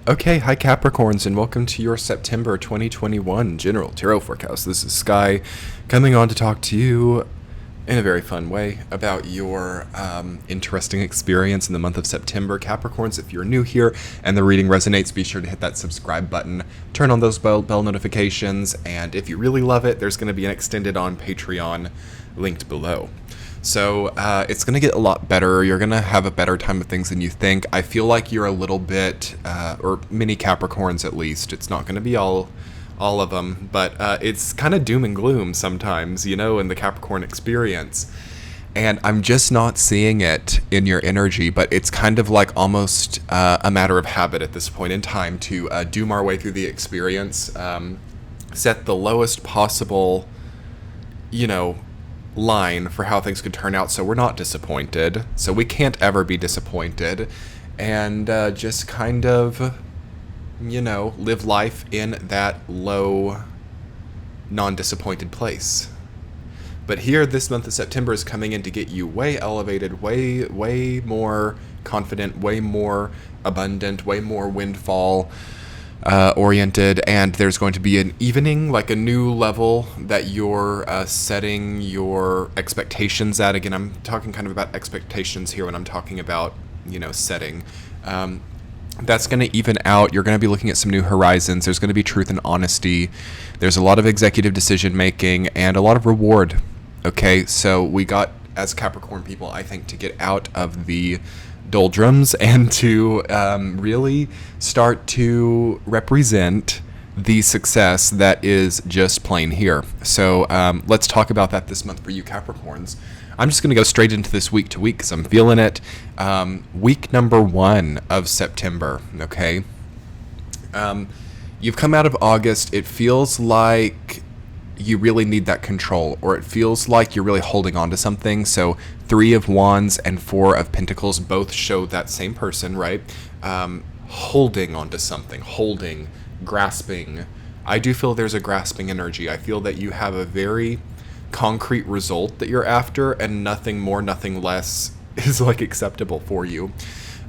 Okay, hi Capricorns, and welcome to your September 2021 General Tarot Forecast. This is Sky coming on to talk to you in a very fun way about your interesting experience in the month of September. Capricorns, if you're new here and the reading resonates, be sure to hit that subscribe button, turn on those bell notifications, and if you really love it, there's going to be an extended on Patreon linked below. So it's going to get a lot better. You're going to have a better time of things than you think. I feel like you're a little bit, or many Capricorns at least. It's not going to be all of them, but it's kind of doom and gloom sometimes, you know, in the Capricorn experience. And I'm just not seeing it in your energy, but it's kind of like almost a matter of habit at this point in time to doom our way through the experience, set the lowest possible, line for how things could turn out so we're not disappointed, so we can't ever be disappointed, and just kind of live life in that low, non-disappointed place. But here, this month of September is coming in to get you way elevated, way more confident, way more abundant, way more windfall oriented, and there's going to be an evening, like a new level that you're setting your expectations at. Again, I'm talking kind of about expectations here when I'm talking about, setting. That's going to even out. You're going to be looking at some new horizons. There's going to be truth and honesty. There's a lot of executive decision making and a lot of reward. Okay, so we got, as Capricorn people, I think, to get out of the doldrums and to really start to represent the success that is just plain here. So let's talk about that this month for you Capricorns. I'm just going to go straight into this week to week because I'm feeling it. Week number 1 of September, okay? You've come out of August. It feels like you really need that control, or it feels like you're really holding on to something. So 3 of Wands and 4 of Pentacles both show that same person, right? Holding onto something, grasping. I do feel there's a grasping energy. I feel that you have a very concrete result that you're after, and nothing more, nothing less is like acceptable for you.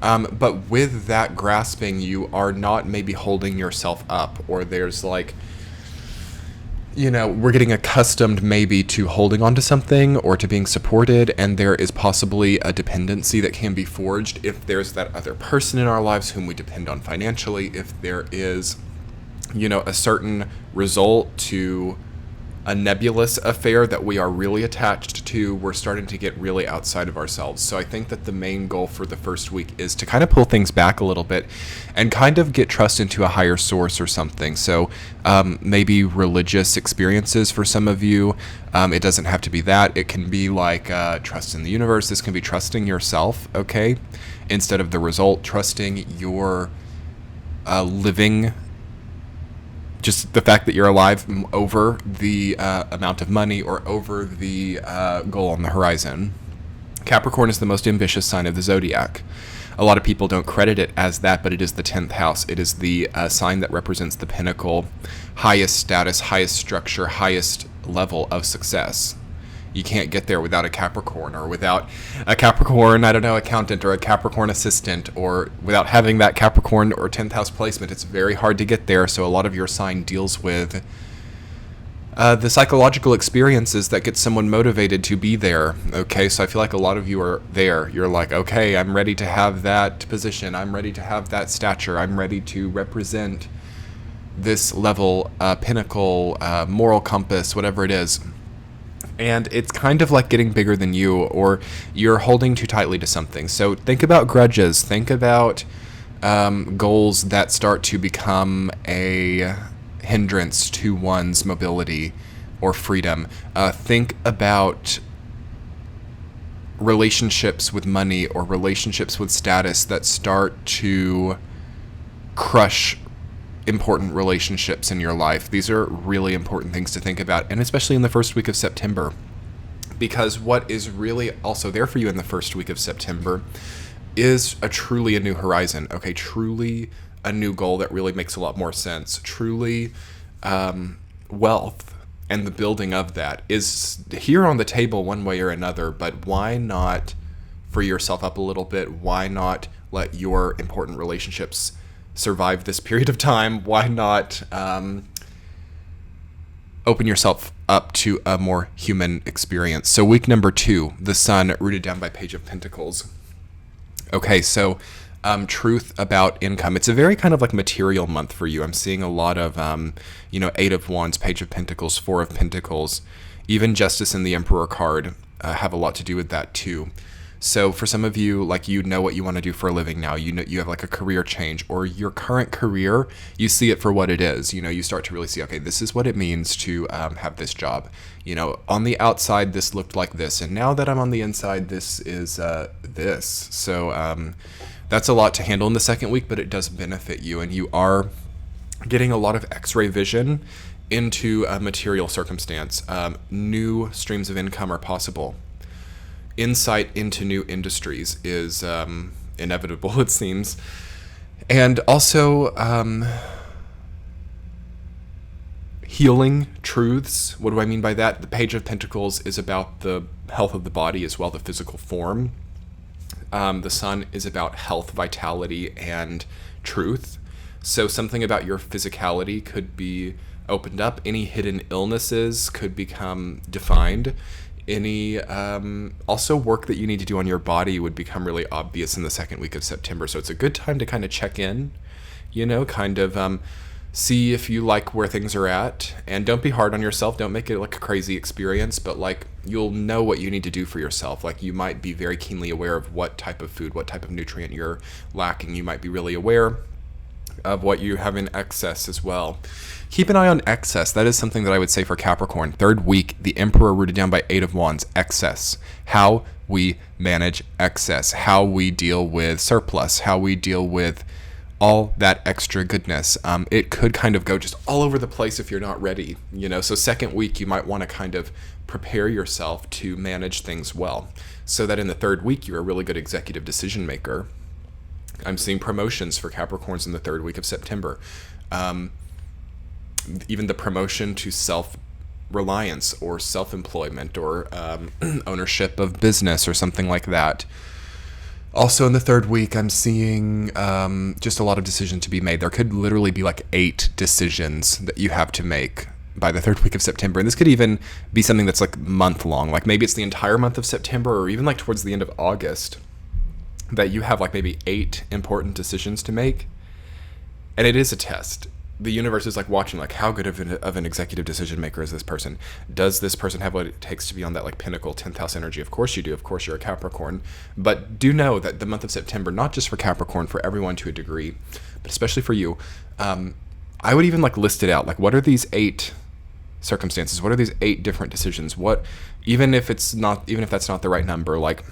But with that grasping, you are not maybe holding yourself up, or there's like, we're getting accustomed maybe to holding on to something or to being supported, and there is possibly a dependency that can be forged if there's that other person in our lives whom we depend on financially, if there is, a certain result to a nebulous affair that we are really attached to. We're starting to get really outside of ourselves. So I think that the main goal for the first week is to kind of pull things back a little bit and kind of get trust into a higher source or something. So maybe religious experiences for some of you. It doesn't have to be that. It can be like trust in the universe. This can be trusting yourself, okay? Instead of the result, trusting your living, just the fact that you're alive over the amount of money or over the goal on the horizon. Capricorn is the most ambitious sign of the zodiac. A lot of people don't credit it as that, but it is the 10th house. It is the sign that represents the pinnacle, highest status, highest structure, highest level of success. You can't get there without a Capricorn, or without a Capricorn, accountant, or a Capricorn assistant, or without having that Capricorn or 10th house placement. It's very hard to get there. So a lot of your sign deals with the psychological experiences that get someone motivated to be there. Okay, so I feel like a lot of you are there. You're like, okay, I'm ready to have that position. I'm ready to have that stature. I'm ready to represent this level, pinnacle, moral compass, whatever it is. And it's kind of like getting bigger than you, or you're holding too tightly to something. So think about grudges. Think about goals that start to become a hindrance to one's mobility or freedom. Think about relationships with money or relationships with status that start to crush important relationships in your life. These are really important things to think about, and especially in the first week of September, because what is really also there for you in the first week of September is truly a new horizon. Okay, truly a new goal that really makes a lot more sense. Truly wealth and the building of that is here on the table one way or another, but why not free yourself up a little bit? Why not let your important relationships survive this period of time, why not open yourself up to a more human experience? So week number 2, the Sun rooted down by Page of Pentacles. Okay, so truth about income. It's a very kind of like material month for you. I'm seeing a lot of, 8 of Wands, Page of Pentacles, 4 of Pentacles, even Justice and the Emperor card have a lot to do with that too. So for some of you, like, you know what you want to do for a living now. You know, you have like a career change, or your current career, you see it for what it is. You know, you start to really see, okay, this is what it means to have this job. You know, on the outside, this looked like this, and now that I'm on the inside, this is this. So that's a lot to handle in the second week, but it does benefit you, and you are getting a lot of X-ray vision into a material circumstance. New streams of income are possible. Insight into new industries is inevitable, it seems. And also healing truths. What do I mean by that? The Page of Pentacles is about the health of the body as well, the physical form. The Sun is about health, vitality, and truth. So something about your physicality could be opened up. Any hidden illnesses could become defined. Any also work that you need to do on your body would become really obvious in the second week of September. So it's a good time to kind of check in, kind of see if you like where things are at. And don't be hard on yourself. Don't make it like a crazy experience, but like, you'll know what you need to do for yourself. Like, you might be very keenly aware of what type of food, what type of nutrient you're lacking. You might be really aware of what you have in excess as well. Keep an eye on excess. That is something that I would say for Capricorn. Third week, the Emperor rooted down by 8 of Wands. Excess. How we manage excess. How we deal with surplus. How we deal with all that extra goodness. It could kind of go just all over the place if you're not ready. So second week, you might want to kind of prepare yourself to manage things well, so that in the third week, you're a really good executive decision maker. I'm seeing promotions for Capricorns in the third week of September. Even the promotion to self-reliance or self-employment or ownership of business or something like that. Also in the third week, I'm seeing just a lot of decisions to be made. There could literally be like 8 decisions that you have to make by the third week of September. And this could even be something that's like month long. Like maybe it's the entire month of September, or even like towards the end of August, that you have like maybe 8 important decisions to make. And it is a test. The universe is like watching, like, how good of an executive decision maker is this person? Does this person have what it takes to be on that like pinnacle 10th house energy? Of course you do. Of course you're a Capricorn. But do know that the month of September, not just for Capricorn, for everyone to a degree, but especially for you, I would even like list it out. Like, what are these 8 circumstances? What are these 8 different decisions? What, even if that's not the right number, like,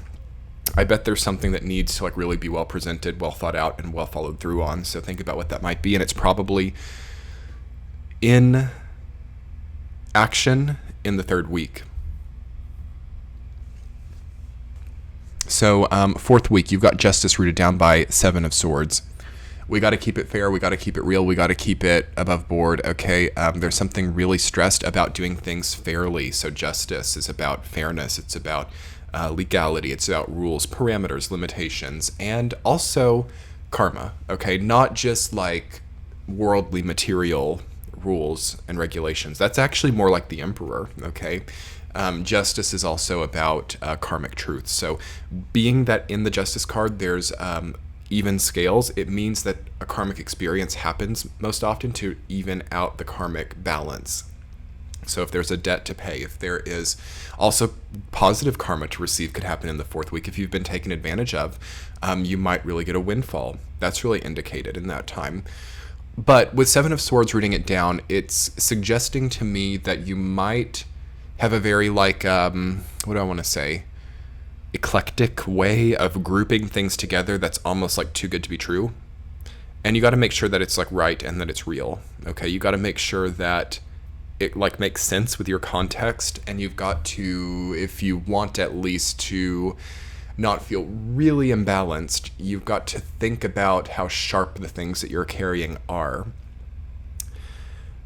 I bet there's something that needs to like really be well presented, well thought out, and well followed through on. So think about what that might be, and it's probably in action in the third week. So fourth week, you've got Justice rooted down by 7 of Swords. We got to keep it fair. We got to keep it real. We got to keep it above board. Okay. There's something really stressed about doing things fairly. So justice is about fairness. It's about legality. It's about rules, parameters, limitations, and also karma. Okay. Not just like worldly material rules and regulations. That's actually more like the Emperor. Okay. Justice is also about karmic truth. So being that in the Justice card, there's even scales, it means that a karmic experience happens most often to even out the karmic balance. So if there's a debt to pay, if there is also positive karma to receive, could happen in the fourth week. If you've been taken advantage of, you might really get a windfall. That's really indicated in that time. But with 7 of Swords rooting it down, it's suggesting to me that you might have a very like, what do I want to say? Eclectic way of grouping things together that's almost like too good to be true. And you got to make sure that it's like right and that it's real. Okay, you got to make sure that it like makes sense with your context, and you've got to, if you want at least to not feel really imbalanced, you've got to think about how sharp the things that you're carrying are.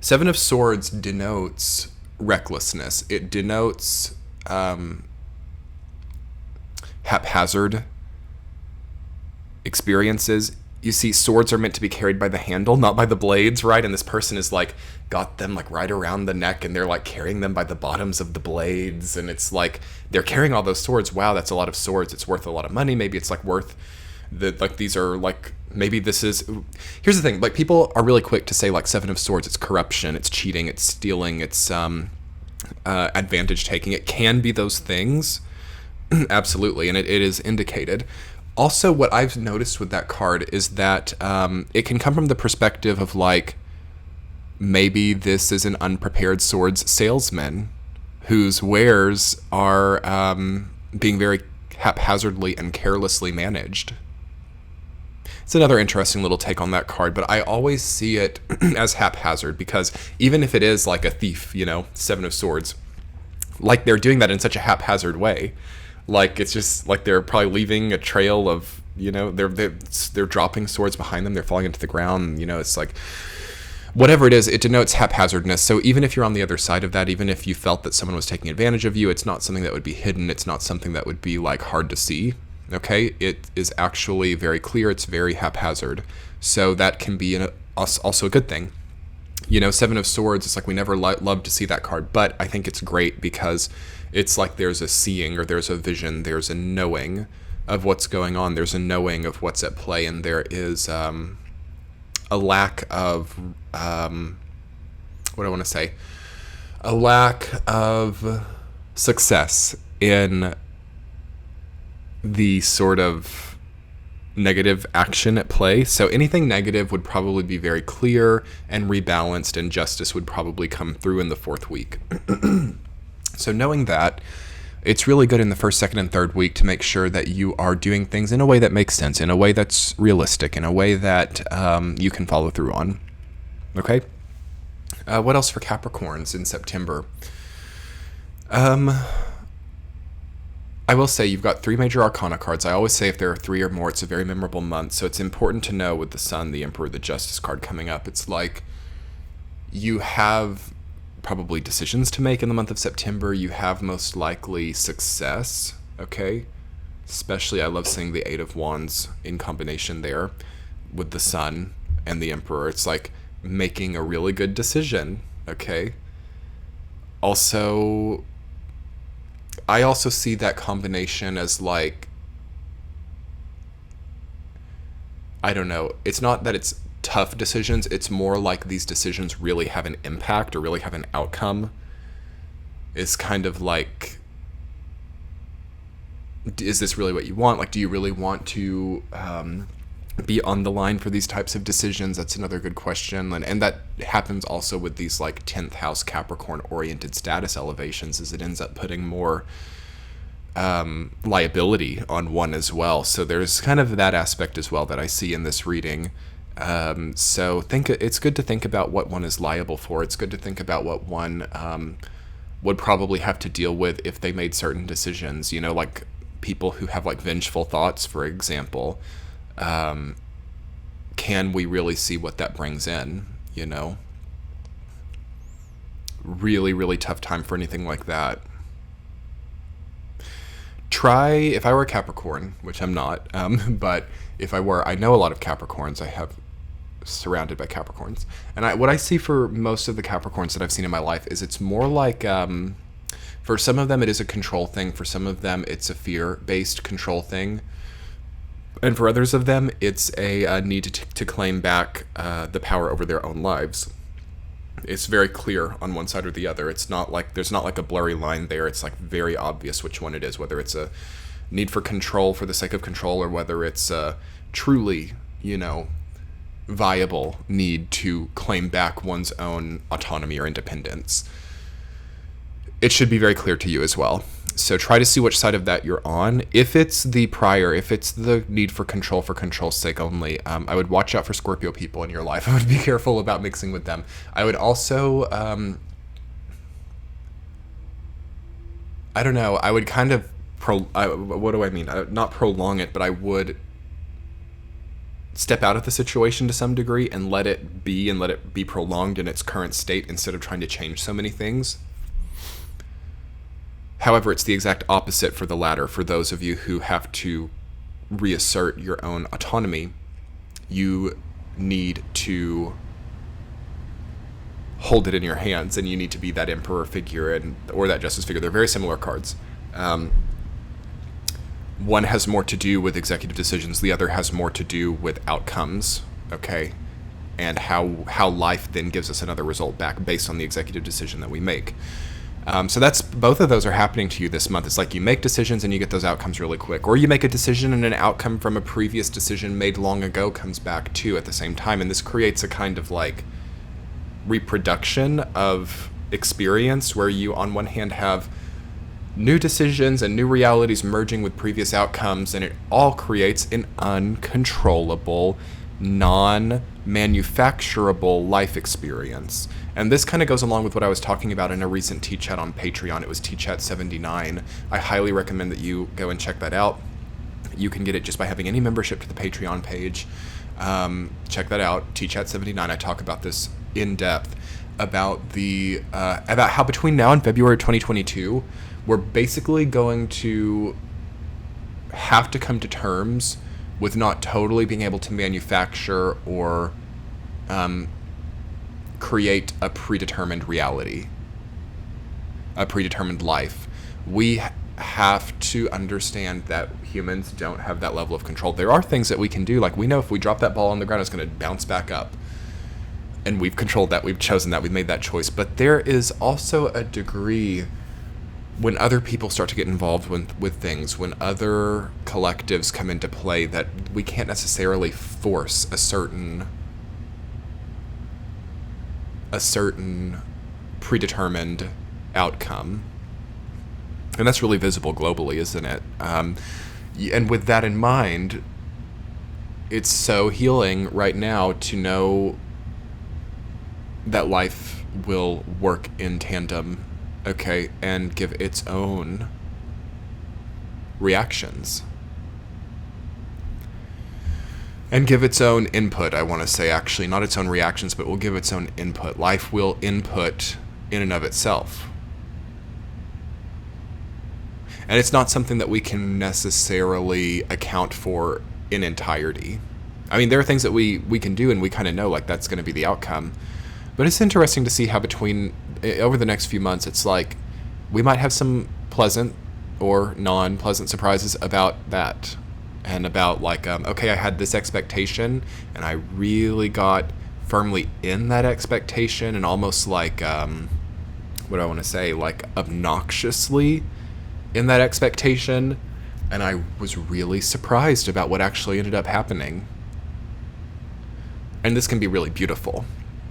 7 of Swords denotes recklessness. It denotes haphazard experiences. you see swords are meant to be carried by the handle, not by the blades, right? And this person is like got them like right around the neck, and they're like carrying them by the bottoms of the blades, and it's like they're carrying all those swords. Wow, that's a lot of swords. It's worth a lot of money. Maybe it's like worth the like these are like maybe this is. Here's the thing: like people are really quick to say like Seven of Swords. It's corruption. It's cheating. It's stealing. It's advantage taking. It can be those things, absolutely, and it is indicated. Also, what I've noticed with that card is that it can come from the perspective of like maybe this is an unprepared swords salesman whose wares are being very haphazardly and carelessly managed. It's another interesting little take on that card, but I always see it as haphazard because even if it is like a thief, you know, Seven of Swords, like they're doing that in such a haphazard way. Like it's just like they're probably leaving a trail of, you know, they're dropping swords behind them. They're falling into the ground. You know, it's like whatever it is, it denotes haphazardness. So even if you're on the other side of that, even if you felt that someone was taking advantage of you, it's not something that would be hidden. It's not something that would be like hard to see. Okay, it is actually very clear. It's very haphazard. So that can be also a good thing. You know, Seven of Swords, it's like we never love to see that card, but I think it's great because it's like there's a seeing or there's a vision, there's a knowing of what's going on, there's a knowing of what's at play, and there is a lack of, what do I want to say? A lack of success in the sort of negative action at play. So anything negative would probably be very clear and rebalanced, and justice would probably come through in the fourth week. So knowing that, it's really good in the first, second, and third week to make sure that you are doing things in a way that makes sense, in a way that's realistic, in a way that you can follow through on. Okay? What else for Capricorns in September? I will say you've got 3 major arcana cards. I always say if there are 3 or more, it's a very memorable month. So it's important to know with the Sun, the Emperor, the Justice card coming up. It's like you have probably decisions to make in the month of September. You have most likely success, okay? Especially I love seeing the 8 of Wands in combination there with the Sun and the Emperor. It's like making a really good decision, okay? Also, I also see that combination as like, I don't know, it's not that it's tough decisions, it's more like these decisions really have an impact or really have an outcome. It's kind of like, is this really what you want? Like, do you really want to be on the line for these types of decisions? That's another good question. And that happens also with these like 10th house Capricorn oriented status elevations, is it ends up putting more liability on one as well. So there's kind of that aspect as well that I see in this reading. So it's good to think about what one is liable for. It's good to think about what one would probably have to deal with if they made certain decisions, you know, like people who have like vengeful thoughts, for example. Can we really see what that brings in, you know? Really, really tough time for anything like that. If I were a Capricorn, which I'm not, but if I were, I know a lot of Capricorns. I have surrounded by Capricorns. And what I see for most of the Capricorns that I've seen in my life is it's more like, for some of them it is a control thing. For some of them it's a fear-based control thing. And for others of them, it's a need to claim back the power over their own lives. It's very clear on one side or the other. It's not like there's not like a blurry line there. It's like very obvious which one it is, whether it's a need for control for the sake of control or whether it's a truly, you know, viable need to claim back one's own autonomy or independence. It should be very clear to you as well. So try to see which side of that you're on. If it's the prior, if it's the need for control's sake only, I would watch out for Scorpio people in your life. I would be careful about mixing with them. I would also, I don't know, I would kind of, what do I mean? Not prolong it, but I would step out of the situation to some degree and let it be prolonged in its current state instead of trying to change so many things. However, it's the exact opposite for the latter, for those of you who have to reassert your own autonomy you need to hold it in your hands, and you need to be that emperor figure or that justice figure. They're very similar cards. One has more to do with executive decisions. The other has more to do with outcomes, okay? And how life then gives us another result back based on the executive decision that we make. So that's, both of those are happening to you this month. It's like you make decisions and you get those outcomes really quick. Or you make a decision and an outcome from a previous decision made long ago comes back too at the same time. And this creates a kind of like reproduction of experience where you on one hand have new decisions and new realities merging with previous outcomes, and it all creates an uncontrollable, non-manufacturable life experience. And this kind of goes along with what I was talking about in a recent T-Chat on Patreon. It was T-Chat 79. I highly recommend that you go and check that out. You can get it just by having any membership to the Patreon page. Check that out, T-Chat 79. I talk about this in depth about about how between now and February 2022, we're basically going to have to come to terms with not totally being able to manufacture or create a predetermined reality, a predetermined life. We have to understand that humans don't have that level of control. There are things that we can do, like we know if we drop that ball on the ground, it's going to bounce back up. And we've controlled that, we've chosen that, we've made that choice. But there is also a degree when other people start to get involved with things, when other collectives come into play, that we can't necessarily force a certain predetermined outcome. And that's really visible globally, isn't it? And with that in mind, it's so healing right now to know that life will work in tandem, okay, and give its own reactions. And give its own input, I want to say, actually. Not its own reactions, but will give its own input. Life will input in and of itself. And it's not something that we can necessarily account for in entirety. I mean, there are things that we can do and we kind of know, like, that's going to be the outcome. But it's interesting to see how over the next few months, it's like we might have some pleasant or non-pleasant surprises about that. And about like, okay, I had this expectation and I really got firmly in that expectation and almost like, what do I want to say, like obnoxiously in that expectation. And I was really surprised about what actually ended up happening. And this can be really beautiful.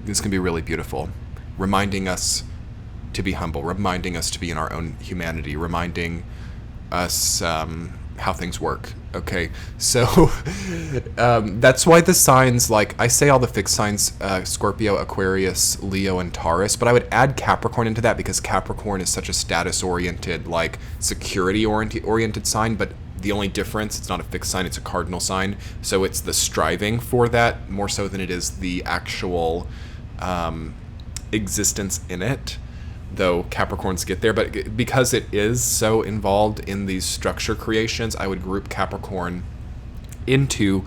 This can be really beautiful, reminding us to be humble, reminding us to be in our own humanity, reminding us how things work. Okay, so that's why the signs, like I say all the fixed signs, Scorpio, Aquarius, Leo, and Taurus, but I would add Capricorn into that because Capricorn is such a status-oriented, like security-oriented sign, but the only difference, it's not a fixed sign, it's a cardinal sign, so it's the striving for that more so than it is the actual existence in it, though Capricorns get there. But because it is so involved in these structure creations, I would group Capricorn into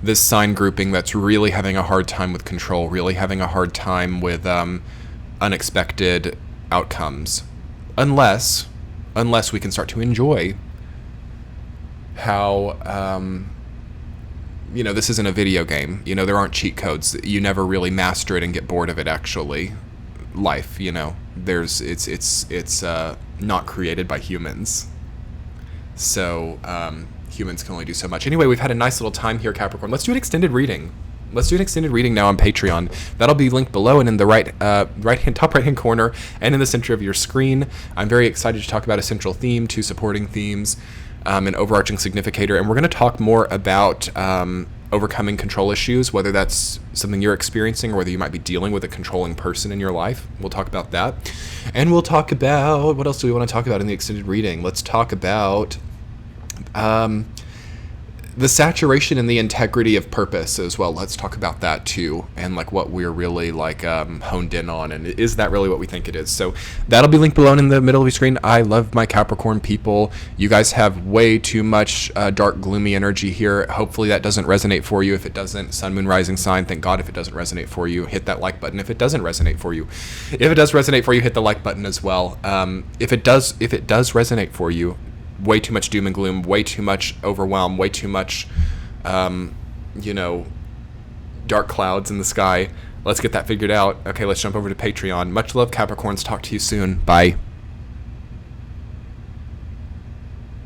this sign grouping that's really having a hard time with control, really having a hard time with unexpected outcomes, unless we can start to enjoy how this isn't a video game. There aren't cheat codes. You never really master it and get bored of it, actually. Life, it's not created by humans. So humans can only do so much. Anyway, we've had a nice little time here, Capricorn. Let's do an extended reading. Let's do an extended reading now on Patreon. That'll be linked below and in the top right hand corner and in the center of your screen. I'm very excited to talk about a central theme, two supporting themes, an overarching significator, and we're going to talk more about overcoming control issues, whether that's something you're experiencing or whether you might be dealing with a controlling person in your life. We'll talk about that. And we'll talk about, what else do we want to talk about in the extended reading? Let's talk about the saturation and the integrity of purpose as well. Let's talk about that too, and like what we're really like honed in on, and is that really what we think it is? So that'll be linked below in the middle of your screen. I love my Capricorn people. You guys have way too much dark, gloomy energy here. Hopefully that doesn't resonate for you. If it doesn't, sun, moon, rising sign, thank God. If it doesn't resonate for you, hit that like button. If it doesn't resonate for you, if it does resonate for you, hit the like button as well. If it does resonate for you, way too much doom and gloom, way too much overwhelm, way too much, dark clouds in the sky. Let's get that figured out. Okay, let's jump over to Patreon. Much love, Capricorns. Talk to you soon. Bye.